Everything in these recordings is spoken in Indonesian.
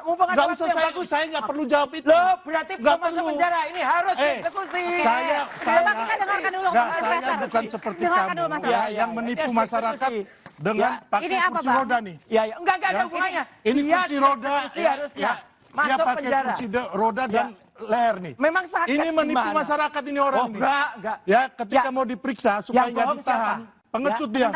mumpung ada waktu yang bagus. Saya nggak perlu jawab itu. Loh, berarti nggak belum masuk penjara. Ini harus dieksekusi. Coba kita dengarkan dulu. Saya bukan seperti kamu ya, yang menipu masyarakat dengan pakai kursi roda nih. Iya, enggak ada hubungannya. Ini kursi roda harusnya dia masuk pakai penjara. kursi roda dan leher nih. Memang sakit. Ini menipu masyarakat ini orang ini. Enggak. Ya, ketika mau diperiksa supaya nggak ditahan, pengecut dia.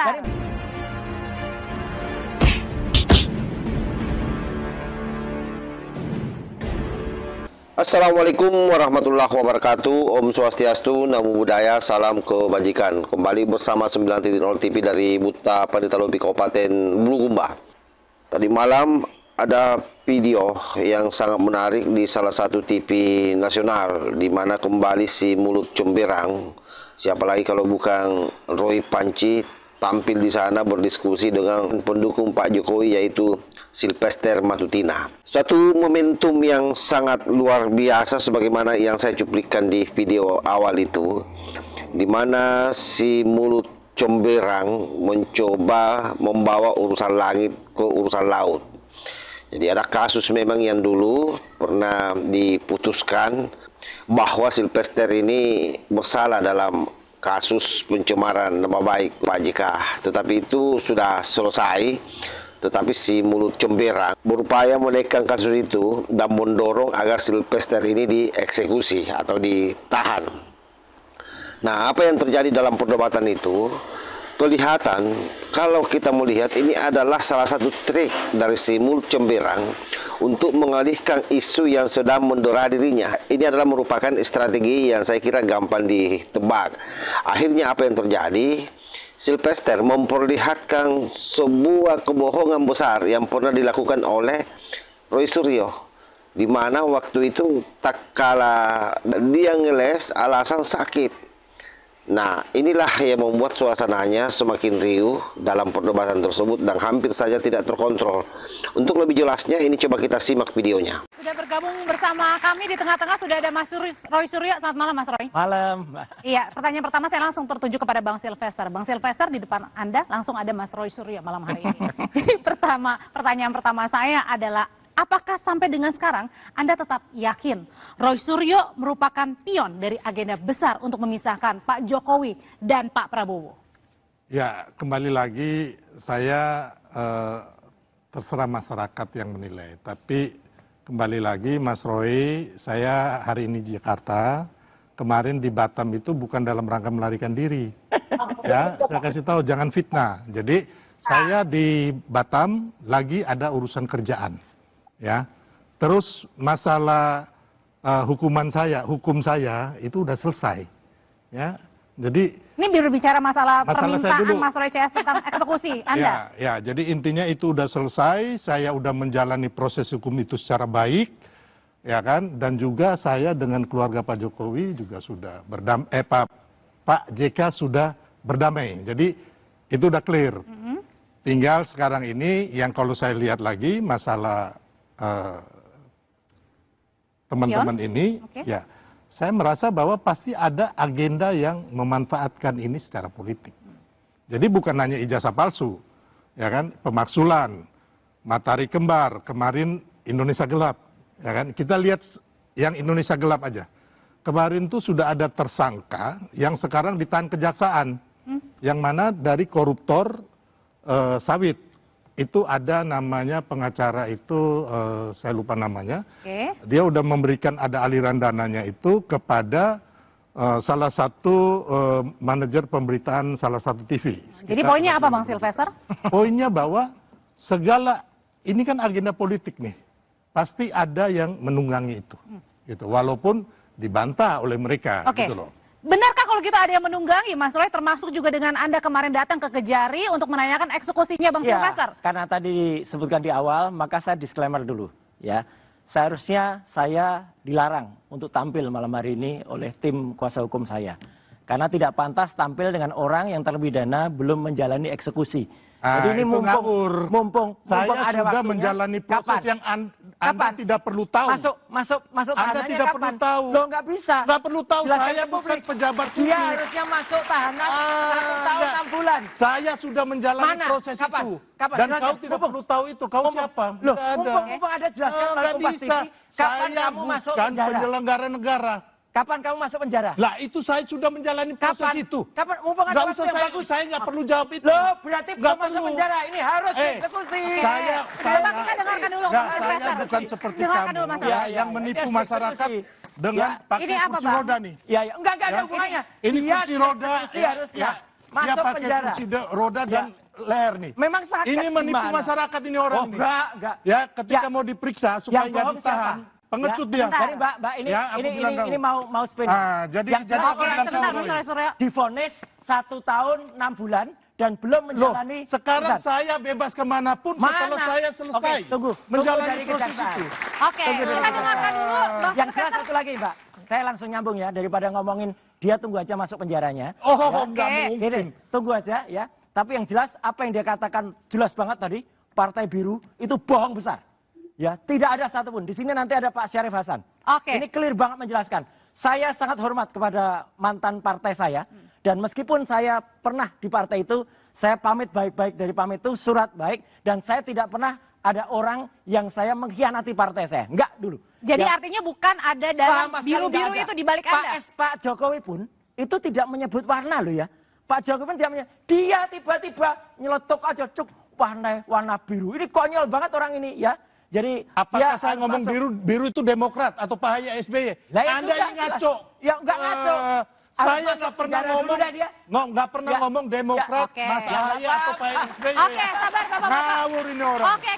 Assalamualaikum warahmatullahi wabarakatuh. Om Swastiastu, Namo Buddhaya, salam kebajikan. Kembali bersama 9.0 TV dari Buta Paritalumpi Kabupaten Bulukumba. Tadi malam ada video yang sangat menarik di salah satu TV nasional, di mana kembali si mulut comberang, siapa lagi kalau bukan Roy Panci, tampil di sana berdiskusi dengan pendukung Pak Jokowi, yaitu Sylvester Matutina. Satu momentum yang sangat luar biasa sebagaimana yang saya cuplikan di video awal itu, di mana si mulut comberang mencoba membawa urusan langit ke urusan laut. Jadi ada kasus memang yang dulu pernah diputuskan bahwa Sylvester ini bersalah dalam kasus pencemaran nama baik Pak JK, tetapi itu sudah selesai. Tetapi si mulut comberang berupaya menekan kasus itu dan mendorong agar Sylvester ini dieksekusi atau ditahan. Nah, apa yang terjadi dalam perdebatan itu? Kelihatan kalau kita melihat ini adalah salah satu trik dari si mulut comberang untuk mengalihkan isu yang sedang mendera dirinya. Ini adalah merupakan strategi yang saya kira gampang ditebak. Akhirnya apa yang terjadi? Sylvester memperlihatkan sebuah kebohongan besar yang pernah dilakukan oleh Roy Suryo, di mana waktu itu tak kala dia ngeles alasan sakit. Nah, inilah yang membuat suasananya semakin riuh dalam perdebatan tersebut dan hampir saja tidak terkontrol. Untuk lebih jelasnya, ini coba kita simak videonya. Sudah bergabung bersama kami di tengah-tengah sudah ada Mas Roy Suryo. Selamat malam, Mas Roy. Malam. Iya, pertanyaan pertama saya langsung tertuju kepada Bang Sylvester. Bang Sylvester, di depan Anda langsung ada Mas Roy Suryo malam hari ini. Jadi pertanyaan pertama saya adalah, apakah sampai dengan sekarang Anda tetap yakin Roy Suryo merupakan pion dari agenda besar untuk memisahkan Pak Jokowi dan Pak Prabowo? Ya, kembali lagi saya terserah masyarakat yang menilai. Tapi kembali lagi Mas Roy, saya hari ini di Jakarta, kemarin di Batam itu bukan dalam rangka melarikan diri. Ya, saya kasih tahu jangan fitnah. Jadi saya di Batam lagi ada urusan kerjaan. Ya, terus masalah hukum saya itu udah selesai, ya. Jadi ini berbicara masalah permintaan Mas Roy CS tentang eksekusi Anda. Ya, jadi intinya itu udah selesai. Saya udah menjalani proses hukum itu secara baik, ya kan. Dan juga saya dengan keluarga Pak Jokowi juga sudah Pak JK sudah berdamai. Jadi itu udah clear. Tinggal sekarang ini yang kalau saya lihat lagi masalah teman-teman ini, ya, saya merasa bahwa pasti ada agenda yang memanfaatkan ini secara politik. Jadi bukan hanya ijazah palsu, ya kan, pemaksulan, matahari kembar, kemarin Indonesia Gelap, ya kan. Kita lihat yang Indonesia Gelap aja. Kemarin tuh sudah ada tersangka yang sekarang ditahan kejaksaan, yang mana dari koruptor sawit. Itu ada namanya pengacara itu, saya lupa namanya. Dia udah memberikan ada aliran dananya itu kepada salah satu manajer pemberitaan salah satu TV. Jadi poinnya apa Bang Sylvester? Poinnya bahwa segala, ini kan agenda politik nih. Pasti ada yang menunggangi itu. Gitu. Walaupun dibantah oleh mereka. Gitu loh. Benarkah kalau gitu ada yang menunggangi, Mas Roy, termasuk juga dengan Anda kemarin datang ke Kejari untuk menanyakan eksekusinya Bang Sylvester? Karena tadi disebutkan di awal, maka saya disclaimer dulu. Ya, seharusnya saya dilarang untuk tampil malam hari ini oleh tim kuasa hukum saya. Karena tidak pantas tampil dengan orang yang terpidana belum menjalani eksekusi. Jadi ini itu ngawur. mumpung Saya ada sudah waktunya. menjalani proses Kapan? yang Anda tidak perlu tahu. Masuk Anda tahanannya tidak kapan? perlu tahu. Loh, nggak bisa. Nggak perlu tahu, Jelaskan saya ke publik. bukan pejabat Dia publik. harusnya masuk tahanan 1 tahun Enggak. 6 bulan. Saya sudah menjalani Mana? proses Kapan? itu. Kapan? Dan Jelaskan. kau tidak perlu tahu itu. Kau siapa? Loh, Nggak ada. mumpung ada jelaskan Nggak melalui Kompas bisa. TV, kapan Saya kamu masuk bukan penjara? penyelenggara negara. Kapan kamu masuk penjara? Lah itu saya sudah menjalani proses Kapan? itu. Kapan? Mumpung ada Nggak waktu usah yang saya, bagus. saya nggak perlu jawab itu. Loh, berarti Nggak belum masuk perlu. penjara. Ini harus Eh, dieksekusi. Saya Coba kita dengarkan dulu, Nggak, Mas saya Profesor. bukan seperti Dengarkan kamu dulu, Mas ya, Profesor. yang menipu Dia masyarakat eksekusi. dengan Ya. pakai Ini apa, kursi Bang? roda nih. Ya, enggak ada Ya. hubungannya. Ini Dia kursi roda dieksekusi harusnya. dia Masuk pakai penjara. kursi roda dan leher nih. Memang sakit Ini menipu gimana? masyarakat ini orang Oh, nih. enggak. Ya, ketika Ya. mau diperiksa supaya Yang nggak bohong ditahan, siapa? pengecut Ya, dia. Jadi Mbak ini Ya, aku bilang kamu. ini mau spin. Jadi yang jadi jelas aku Oke, bilang sebentar, kamu. Mas Roy Suryo. divonis 1 tahun 6 bulan dan belum Loh, menjalani. sekarang Bentar. saya bebas kemanapun Mana? setelah saya selesai Oke, tunggu menjalani dari proses kejaksaan. itu. Oke, kita dengarkan dulu Bang Yang jelas Profesor. satu lagi, Mbak. Saya langsung nyambung ya, daripada ngomongin dia tunggu aja masuk penjaranya. Oh, Oke. nggak mungkin. Gini, tunggu aja ya. Tapi yang jelas apa yang dia katakan jelas banget tadi, Partai Biru itu bohong besar. Ya, tidak ada satupun. Di sini nanti ada Pak Syarif Hasan. Oke. Ini clear banget menjelaskan. Saya sangat hormat kepada mantan partai saya. Dan meskipun saya pernah di partai itu, saya pamit baik-baik dari pamit itu, surat baik. Dan saya tidak pernah ada orang yang saya mengkhianati partai saya. Enggak dulu. Jadi Ya. artinya bukan ada dalam Sama sekali biru-biru nggak ada. itu di balik Anda? Pak Jokowi pun itu tidak menyebut warna loh ya. Pak Jokowi pun tidak menyebut. Dia tiba-tiba nyeletuk aja, cuk, warna biru. Ini konyol banget orang ini ya. Jadi Apakah dia saya harus ngomong masuk. biru itu Demokrat atau Pak Haye SBY? Lah, ya Anda sudah, ini ngaco. Ya enggak ngaco. Harus Saya masuk nggak pernah penjara dulu ngomong, dah dia. nggak pernah Ya. ngomong Demokrat, Ya, oke. Mas Ya, Haye atau Pak SBY. Oke, sabar Bapak-Bapak. Ngawur ini orang. Oke,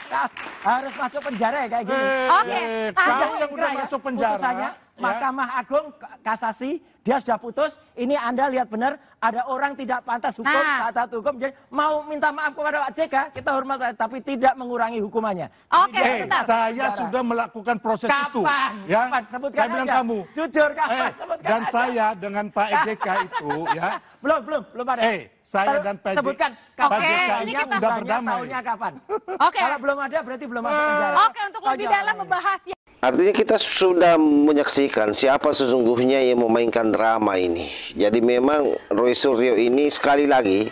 Harus masuk penjara ya kayak gini. Oke, Kau ada yang udah Segera ya, masuk penjara. putusannya, ya. Mahkamah Agung Kasasi dia sudah putus. Ini Anda lihat benar ada orang tidak pantas hukum, Nah. taat hukum. Jadi mau minta maaf kepada Pak JK, kita hormat tapi tidak mengurangi hukumannya. Oke, Jadi dia sebentar. Saya sudah melakukan proses itu. Kapan? Ya, Kapan? Sebutkan saya bilang aja. kamu. Jujur kapan? Sebutkan Dan aja. saya dengan Pak JK itu, ya. Belum ada. Saya dan Pak Sebutkan. Pak Oke, JK ini ini kita- udah berdamai. Tahunnya kapan? Oke. Kalau belum ada berarti belum masuk penjara. Oke, untuk lebih dalam membahasnya. Artinya kita sudah menyaksikan siapa sesungguhnya yang memainkan drama ini. Jadi memang Roy Suryo ini sekali lagi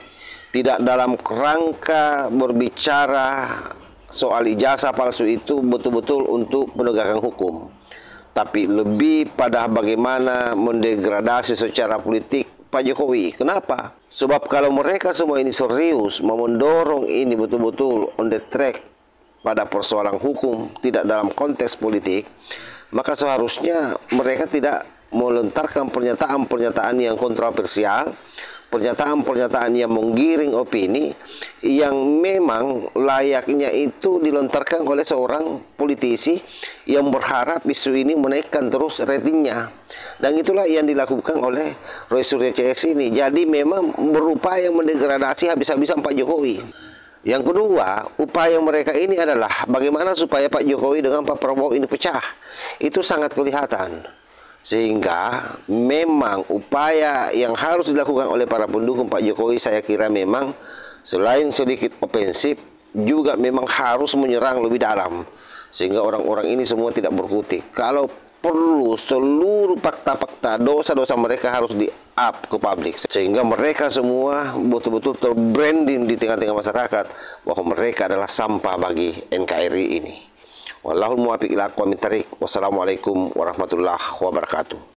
tidak dalam kerangka berbicara soal ijazah palsu itu betul-betul untuk penegakan hukum. Tapi lebih pada bagaimana mendegradasi secara politik Pak Jokowi. Kenapa? Sebab kalau mereka semua ini serius mau mendorong ini betul-betul on the track pada persoalan hukum, tidak dalam konteks politik, maka seharusnya mereka tidak melontarkan pernyataan-pernyataan yang kontroversial, pernyataan-pernyataan yang menggiring opini, yang memang layaknya itu dilontarkan oleh seorang politisi yang berharap isu ini menaikkan terus ratingnya. Dan itulah yang dilakukan oleh Roy Suryo CS ini. Jadi memang berupaya mendegradasi habis-habisan Pak Jokowi. Yang kedua, upaya mereka ini adalah bagaimana supaya Pak Jokowi dengan Pak Prabowo ini pecah. Itu sangat kelihatan. Sehingga memang upaya yang harus dilakukan oleh para pendukung Pak Jokowi saya kira memang selain sedikit ofensif juga memang harus menyerang lebih dalam. Sehingga orang-orang ini semua tidak berkutik. Kalau perlu seluruh fakta-fakta dosa-dosa mereka harus di-up ke publik. Sehingga mereka semua betul-betul terbranding di tengah-tengah masyarakat bahwa mereka adalah sampah bagi NKRI ini. Wallahul muwaffiq ila aqwamit thariq. Wassalamualaikum warahmatullahi wabarakatuh.